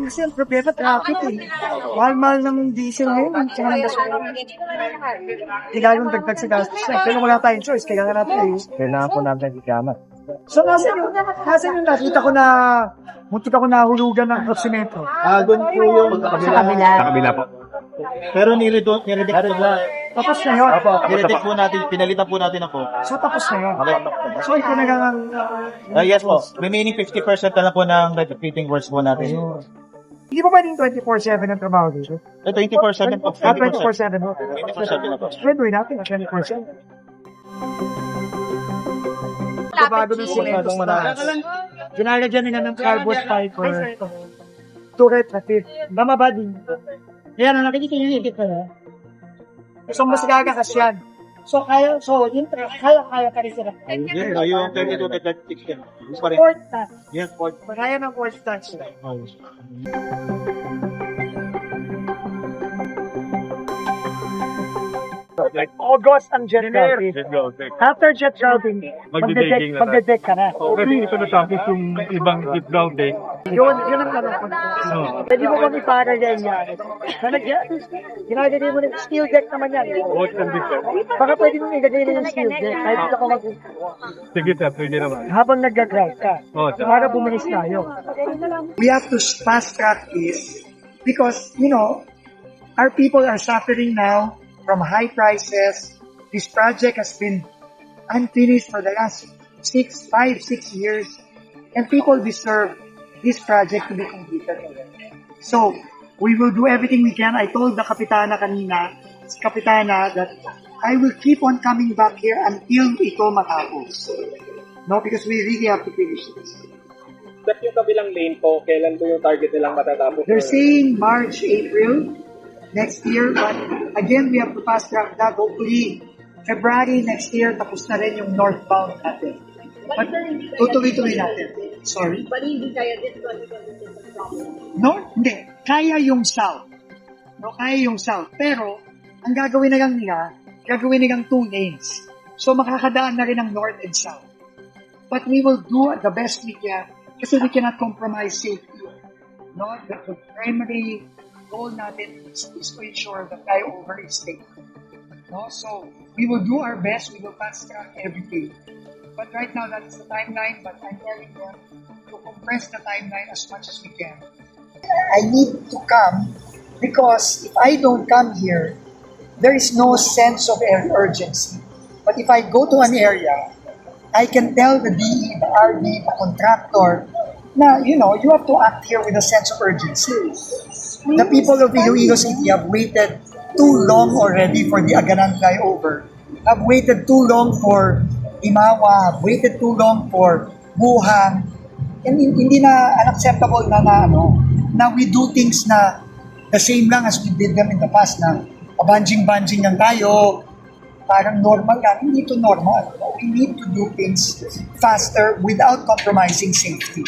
Kasi ang problema, traffic eh. Mahal-mahal ng diesel ngayon. Tsaka ng gasolina. Hindi lalong dagdag sa gastos na. Pero wala tayong choice, kaya nga natin eh. Kailangan po natin ikamat. So, nasan yung nakita ko na muntik ako nahulugan ng prosimento? Doon po yung Sa kabila. Sa kabila po. Pero niredect po na. Tapos na yun. Niredect po natin, pinalitan po natin ako. So, tapos na yun. Okay. So, ito na nga ang... Yes po. Remaining 50% na lang po ng repeating words po natin. Hindi pa pwedeng 24/7 ang trabaho dito? 24/7 po. 24/7 mo. 24/7 na po. Pwede natin, 24/7. Bago ng simentos na. Ginalagyan nila ng cardboard fiber to retrofit. Tama ba din? Ayan, nakikita yung ikit na. So, mas gagakas yan. So, yun, kaya ka rin sila. Yung 32-36 yan. Fourth tax. Yes, fourth. Kaya ng fourth tax. August ang jet routing. After jet routing, magde-deck ka na. Kasi ito natapos yung ibang deep ground eh. Yun ang tanong ko. Pwede mo kami parallel yan. Ginagay mo ng steel deck naman yan. Baka pwede mo ilagay na yung steel deck. Kahit ito ko Sige sir, pwede naman. habang nag-drive ka. Para bumilis tayo. We have to fast track this because, our people are suffering now from high prices. This project has been unfinished for the last 6 years, and people deserve this project to be completed already. So, we will do everything we can. I told the Kapitana kanina, that I will keep on coming back here until ito matapos. No, because we really have to finish this. But yung kabilang lane po, kailan po yung target nilang matatapos? They're saying March, April next year, but again, we have to fast track that. Hopefully, February next year, tapos na rin yung northbound natin. But tutuloy-tuloy natin. Sorry? But hindi kaya din No, hindi. Kaya yung south. No, kaya yung south. Pero, ang gagawin na lang nila, gagawin nilang 2 lanes. So, makakadaan na rin ang north and south. But we will do the best we can kasi we cannot compromise safety. No, the primary goal natin is to ensure that flyover is safe. No, so we will do our best. We will fast track everything. But right now, that is the timeline. But I'm telling them to compress the timeline as much as we can. I need to come because if I don't come here, there is no sense of urgency. But if I go to an area, I can tell the DE, the RD, the contractor, na, you have to act here with a sense of urgency. The people of Iloilo City have waited too long already for the Aganan flyover, have waited too long for Imawa, have waited too long for Buhang, and hindi na unacceptable na we do things na the same lang as we did them in the past na banjing-banjing lang tayo, parang normal lang. Hindi to normal. We need to do things faster without compromising safety.